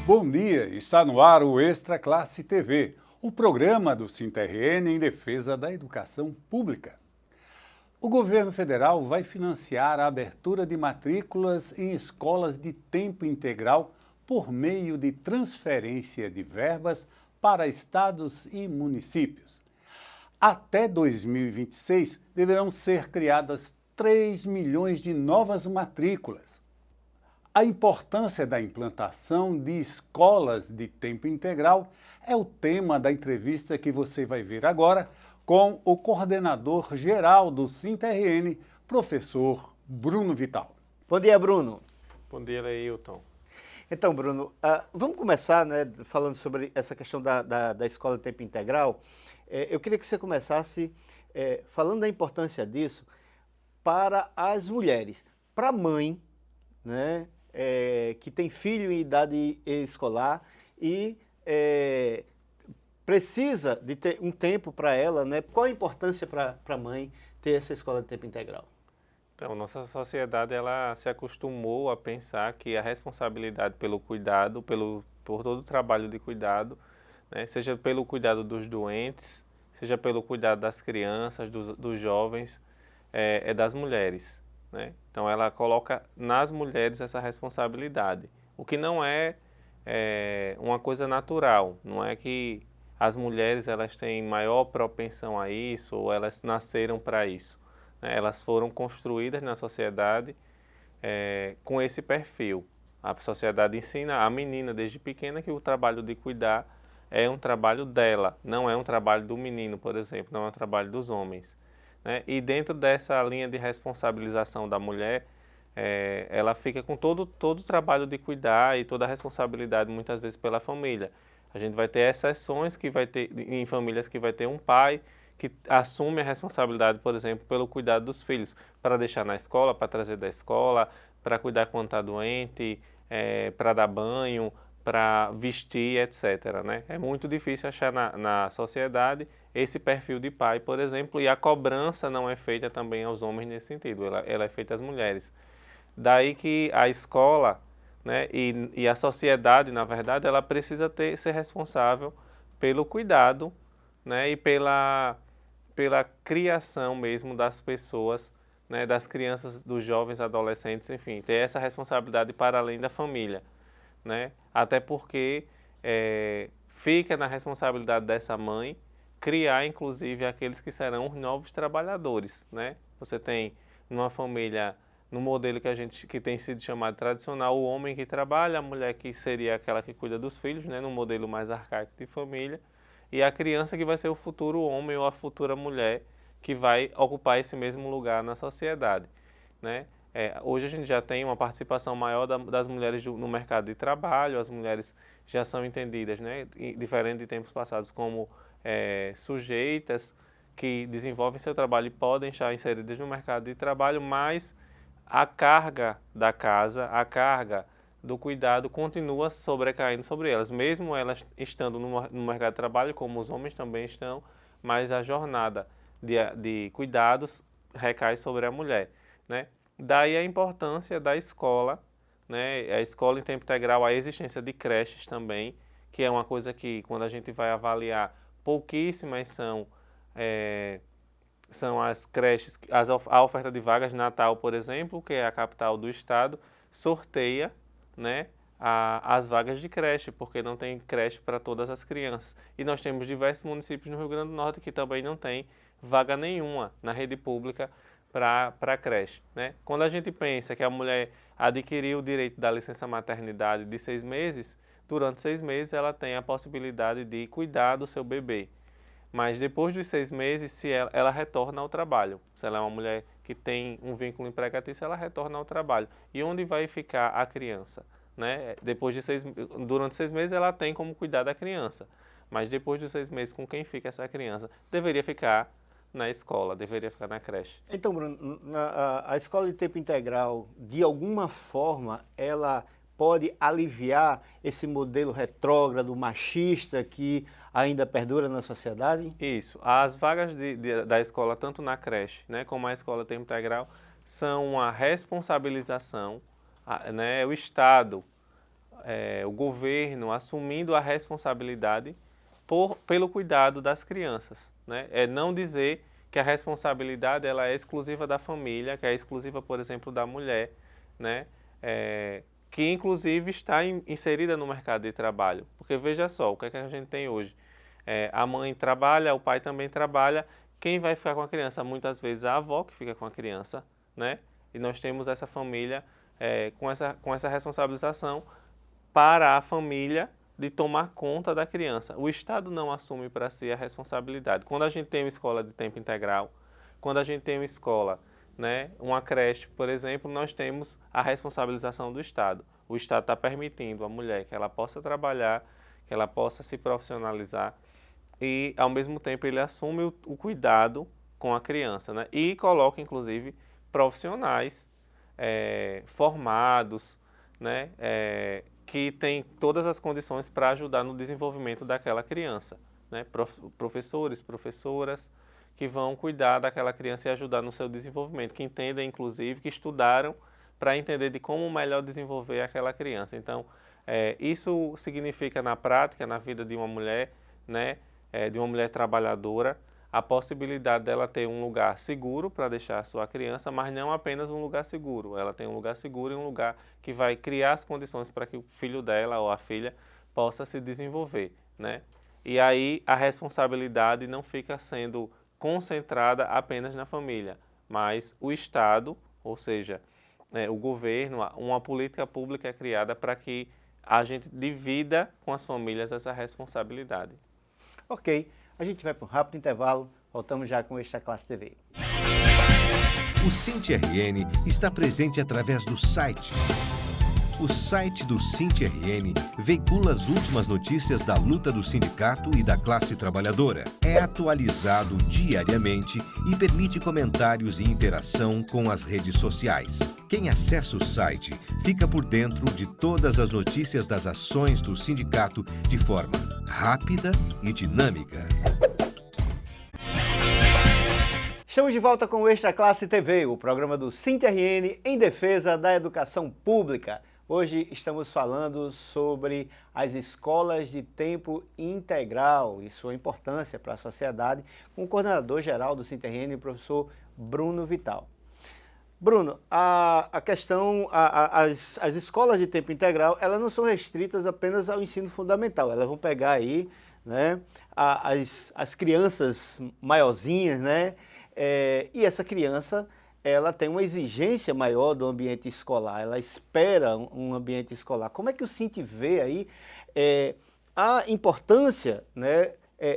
Bom dia, está no ar o Extra Classe TV, o programa do SINTRN em defesa da educação pública. O governo federal vai financiar a abertura de matrículas em escolas de tempo integral por meio de transferência de verbas para estados e municípios. Até 2026, deverão ser criadas 3 milhões de novas matrículas. A importância da implantação de escolas de tempo integral é o tema da entrevista que você vai ver agora com o coordenador geral do SINTRN, professor Bruno Vital. Bom dia, Bruno. Bom dia, Leilton. Então, Bruno, vamos começar falando sobre essa questão da escola de tempo integral. Eu queria que você começasse falando da importância disso para as mulheres, para a mãe, né, que tem filho em idade escolar e precisa de ter um tempo para ela, né? Qual a importância para a mãe ter essa escola de tempo integral? Então, nossa sociedade ela se acostumou a pensar que a responsabilidade pelo cuidado, por todo o trabalho de cuidado, né, seja pelo cuidado dos doentes, seja pelo cuidado das crianças, dos jovens, é das mulheres, né? Então, ela coloca nas mulheres essa responsabilidade, o que não é uma coisa natural, não é que as mulheres elas têm maior propensão a isso ou elas nasceram para isso. Elas foram construídas na sociedade com esse perfil. A sociedade ensina a menina desde pequena que o trabalho de cuidar é um trabalho dela, não é um trabalho do menino, por exemplo, não é um trabalho dos homens, né? E dentro dessa linha de responsabilização da mulher, ela fica com todo o trabalho de cuidar e toda a responsabilidade muitas vezes pela família. A gente vai ter exceções que vai ter em famílias que vai ter um pai que assume a responsabilidade, por exemplo, pelo cuidado dos filhos, para deixar na escola, para trazer da escola, para cuidar quando está doente, para dar banho, para vestir, etc., né? É muito difícil achar na sociedade esse perfil de pai, por exemplo, e a cobrança não é feita também aos homens nesse sentido, ela é feita às mulheres. Daí que a escola, né, e a sociedade, na verdade, ela precisa ser responsável pelo cuidado, né, e pela criação mesmo das pessoas, né, das crianças, dos jovens, adolescentes, enfim, ter essa responsabilidade para além da família, né? Até porque fica na responsabilidade dessa mãe criar, inclusive, aqueles que serão os novos trabalhadores, né? Você tem numa família, no modelo que tem sido chamado tradicional, o homem que trabalha, a mulher que seria aquela que cuida dos filhos, né, no modelo mais arcaico de família, e a criança que vai ser o futuro homem ou a futura mulher que vai ocupar esse mesmo lugar na sociedade, né? Hoje a gente já tem uma participação maior das mulheres no mercado de trabalho, as mulheres já são entendidas, né, diferente de tempos passados, como sujeitas que desenvolvem seu trabalho e podem estar inseridas no mercado de trabalho, mas a carga da casa, a carga do cuidado continua sobrecaindo sobre elas, mesmo elas estando no mercado de trabalho, como os homens também estão, mas a jornada de cuidados recai sobre a mulher, né? Daí a importância da escola, né? A escola em tempo integral, a existência de creches também, que é uma coisa que, quando a gente vai avaliar, pouquíssimas são as creches, a oferta de vagas de Natal, por exemplo, que é a capital do estado, sorteia, né, as vagas de creche, porque não tem creche para todas as crianças. E nós temos diversos municípios no Rio Grande do Norte que também não tem vaga nenhuma na rede pública para creche, né? Quando a gente pensa que a mulher adquiriu o direito da licença maternidade de 6 meses, durante 6 meses ela tem a possibilidade de cuidar do seu bebê. Mas depois dos 6 meses, se ela retorna ao trabalho. Se ela é uma mulher que tem um vínculo empregatício, ela retorna ao trabalho. E onde vai ficar a criança, né? Durante 6 meses ela tem como cuidar da criança. Mas depois dos 6 meses, com quem fica essa criança? Deveria ficar na escola, deveria ficar na creche. Então, Bruno, a escola de tempo integral, de alguma forma, ela pode aliviar esse modelo retrógrado, machista que ainda perdura na sociedade? Isso. As vagas da escola, tanto na creche, né, como a escola de tempo integral, são uma responsabilização, né, o Estado o governo assumindo a responsabilidade pelo cuidado das crianças, né? É não dizer que a responsabilidade ela é exclusiva da família, que é exclusiva, por exemplo, da mulher, né? Que inclusive está inserida no mercado de trabalho. Porque veja só, o que é que a gente tem hoje? A mãe trabalha, o pai também trabalha, quem vai ficar com a criança? Muitas vezes a avó que fica com a criança, né? E nós temos essa família com essa responsabilização para a família de tomar conta da criança. O Estado não assume para si a responsabilidade. Quando a gente tem uma escola de tempo integral, quando a gente tem uma escola, né, uma creche, por exemplo, nós temos a responsabilização do Estado. O Estado está permitindo à mulher que ela possa trabalhar, que ela possa se profissionalizar e, ao mesmo tempo, ele assume o cuidado com a criança, né, e coloca, inclusive, profissionais formados, né, que têm todas as condições para ajudar no desenvolvimento daquela criança, né, professores, professoras, que vão cuidar daquela criança e ajudar no seu desenvolvimento, que entendem, inclusive, que estudaram para entender de como melhor desenvolver aquela criança. Então, isso significa na prática, na vida de uma mulher, né, de uma mulher trabalhadora, a possibilidade dela ter um lugar seguro para deixar a sua criança, mas não apenas um lugar seguro. Ela tem um lugar seguro e um lugar que vai criar as condições para que o filho dela ou a filha possa se desenvolver, né? E aí a responsabilidade não fica sendo concentrada apenas na família, mas o Estado, ou seja, o governo, uma política pública é criada para que a gente divida com as famílias essa responsabilidade. Ok, a gente vai para um rápido intervalo, voltamos já com o Extra Classe TV. O SINT-RN está presente através do site. O site do SINT-RN veicula as últimas notícias da luta do sindicato e da classe trabalhadora. É atualizado diariamente e permite comentários e interação com as redes sociais. Quem acessa o site fica por dentro de todas as notícias das ações do sindicato de forma rápida e dinâmica. Estamos de volta com o Extra Classe TV, o programa do SINT-RN em defesa da educação pública. Hoje estamos falando sobre as escolas de tempo integral e sua importância para a sociedade, com o coordenador-geral do SINT-RN, o professor Bruno Vital. Bruno, a questão, as escolas de tempo integral, elas não são restritas apenas ao ensino fundamental, elas vão pegar aí, né, as crianças maiorzinhas, né, e essa criança, ela tem uma exigência maior do ambiente escolar, ela espera um ambiente escolar. Como é que o SINT vê aí a importância, né,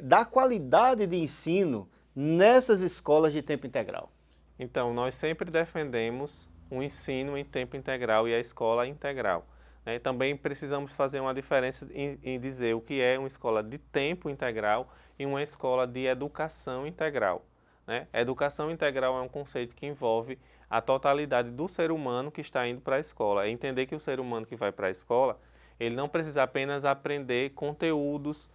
da qualidade de ensino nessas escolas de tempo integral? Então, nós sempre defendemos o ensino em tempo integral e a escola integral, né? Também precisamos fazer uma diferença em dizer o que é uma escola de tempo integral e uma escola de educação integral, né? Educação integral é um conceito que envolve a totalidade do ser humano que está indo para a escola. É entender que o ser humano que vai para a escola, ele não precisa apenas aprender conteúdos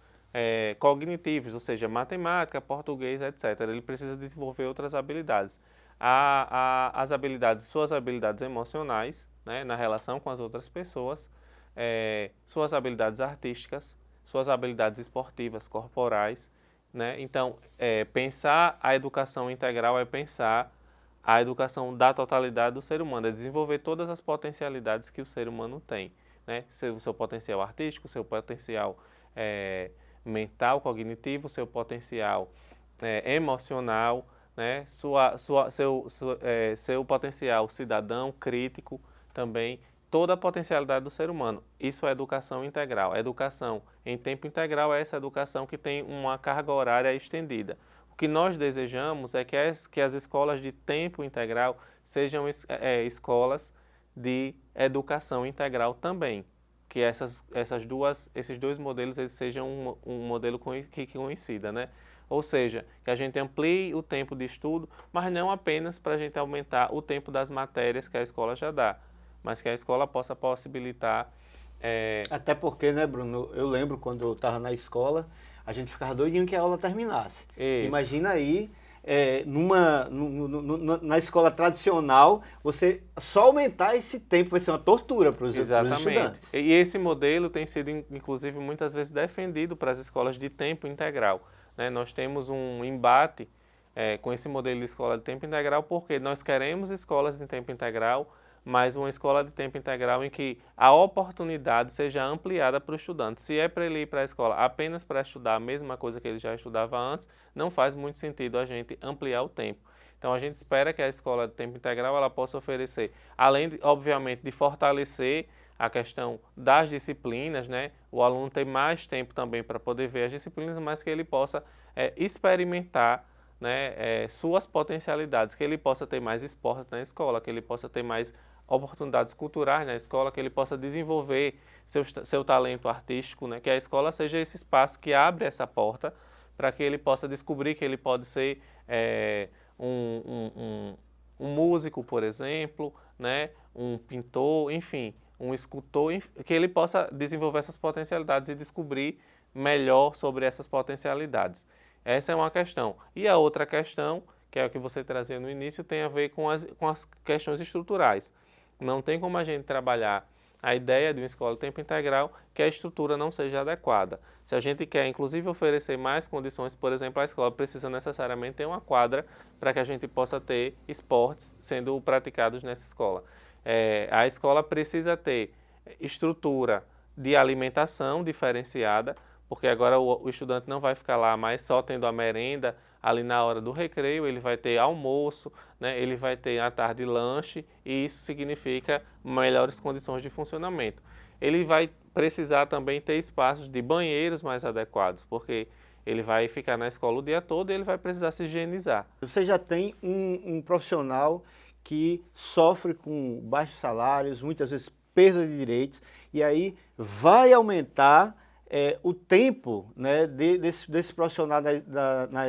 cognitivos, ou seja, matemática, português, etc. Ele precisa desenvolver outras habilidades. As habilidades, suas habilidades emocionais, né, na relação com as outras pessoas, suas habilidades artísticas, suas habilidades esportivas, corporais, né? Então, pensar a educação integral é pensar a educação da totalidade do ser humano, é desenvolver todas as potencialidades que o ser humano tem, né? O seu potencial artístico, o seu potencial mental, cognitivo, o seu potencial emocional, né? Seu potencial cidadão, crítico também, toda a potencialidade do ser humano. Isso é educação integral. A educação em tempo integral é essa educação que tem uma carga horária estendida. O que nós desejamos é que as escolas de tempo integral sejam escolas de educação integral também. Que esses dois modelos eles sejam um modelo que coincida, né? Ou seja, que a gente amplie o tempo de estudo, mas não apenas para a gente aumentar o tempo das matérias que a escola já dá, mas que a escola possa possibilitar... Até porque, né, Bruno, eu lembro quando eu estava na escola, a gente ficava doidinho que a aula terminasse. Isso. Imagina aí na escola tradicional, você só aumentar esse tempo vai ser uma tortura para os estudantes. E esse modelo tem sido, inclusive, muitas vezes defendido para as escolas de tempo integral, né? Nós temos um embate com esse modelo de escola de tempo integral, porque nós queremos escolas de tempo integral, mas uma escola de tempo integral em que a oportunidade seja ampliada para o estudante. Se é para ele ir para a escola apenas para estudar a mesma coisa que ele já estudava antes, não faz muito sentido a gente ampliar o tempo. Então a gente espera que a escola de tempo integral ela possa oferecer, além, obviamente, de fortalecer a questão das disciplinas, né? O aluno tem mais tempo também para poder ver as disciplinas, mas que ele possa experimentar, né, suas potencialidades, que ele possa ter mais esporte na escola, que ele possa ter mais oportunidades culturais na escola, que ele possa desenvolver seu talento artístico, né, que a escola seja esse espaço que abre essa porta para que ele possa descobrir que ele pode ser um músico, por exemplo, né, um pintor, enfim, um escultor, que ele possa desenvolver essas potencialidades e descobrir melhor sobre essas potencialidades. Essa é uma questão. E a outra questão, que é o que você trazia no início, tem a ver com as questões estruturais. Não tem como a gente trabalhar a ideia de uma escola de tempo integral que a estrutura não seja adequada. Se a gente quer, inclusive, oferecer mais condições, por exemplo, a escola precisa necessariamente ter uma quadra para que a gente possa ter esportes sendo praticados nessa escola. A escola precisa ter estrutura de alimentação diferenciada, porque agora o estudante não vai ficar lá mais só tendo a merenda ali na hora do recreio, ele vai ter almoço, né, ele vai ter à tarde lanche, e isso significa melhores condições de funcionamento. Ele vai precisar também ter espaços de banheiros mais adequados, porque ele vai ficar na escola o dia todo e ele vai precisar se higienizar. Você já tem um profissional que sofre com baixos salários, muitas vezes perda de direitos, e aí vai aumentar o tempo, né, desse profissional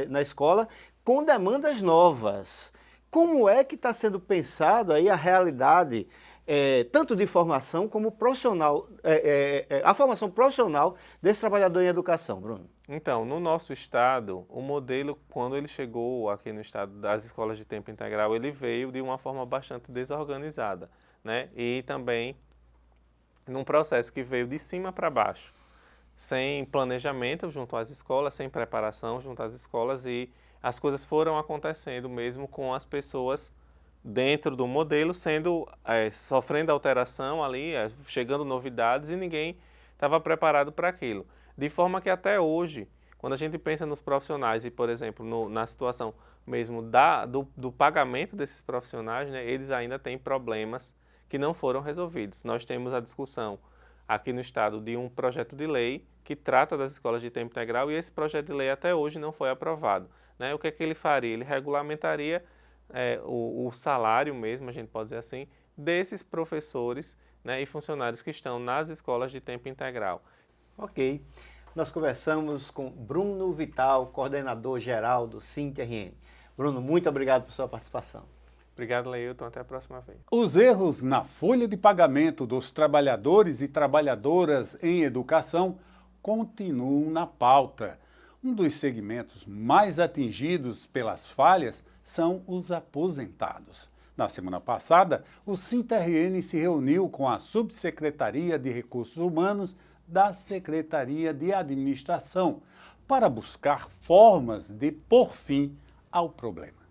na escola com demandas novas. Como é que está sendo pensado aí a realidade, tanto de formação como profissional, a formação profissional desse trabalhador em educação, Bruno? Então, no nosso estado, o modelo, quando ele chegou aqui no estado das escolas de tempo integral, ele veio de uma forma bastante desorganizada, né? E também num processo que veio de cima para baixo, sem planejamento junto às escolas, sem preparação junto às escolas, e as coisas foram acontecendo mesmo com as pessoas dentro do modelo, sofrendo alteração ali, chegando novidades, e ninguém estava preparado para aquilo. De forma que até hoje, quando a gente pensa nos profissionais e, por exemplo, na situação mesmo do pagamento desses profissionais, né, eles ainda têm problemas que não foram resolvidos. Nós temos a discussão aqui no estado de um projeto de lei que trata das escolas de tempo integral, e esse projeto de lei até hoje não foi aprovado, né? O que é que ele faria? Ele regulamentaria o salário mesmo, a gente pode dizer assim, desses professores, né, e funcionários que estão nas escolas de tempo integral. Ok. Nós conversamos com Bruno Vital, coordenador geral do SINT-RN. Bruno, muito obrigado por sua participação. Obrigado, Leilton. Até a próxima vez. Os erros na folha de pagamento dos trabalhadores e trabalhadoras em educação continuam na pauta. Um dos segmentos mais atingidos pelas falhas são os aposentados. Na semana passada, o SINT-RN se reuniu com a Subsecretaria de Recursos Humanos da Secretaria de Administração para buscar formas de pôr fim ao problema.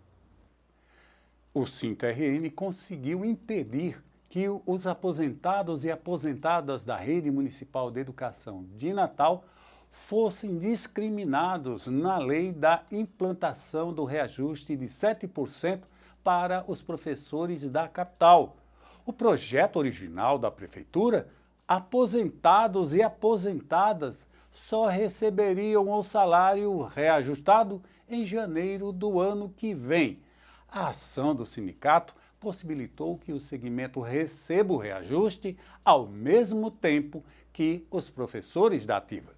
O SINT-RN conseguiu impedir que os aposentados e aposentadas da Rede Municipal de Educação de Natal fossem discriminados na lei da implantação do reajuste de 7% para os professores da capital. O projeto original da Prefeitura, aposentados e aposentadas só receberiam o salário reajustado em janeiro do ano que vem. A ação do sindicato possibilitou que o segmento receba o reajuste ao mesmo tempo que os professores da ativa.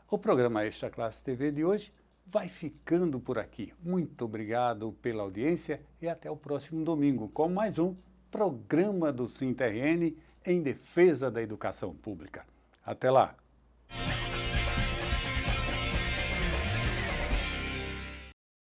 O programa Extra Classe TV de hoje vai ficando por aqui. Muito obrigado pela audiência e até o próximo domingo com mais um programa do SINT-RN em defesa da educação pública. Até lá!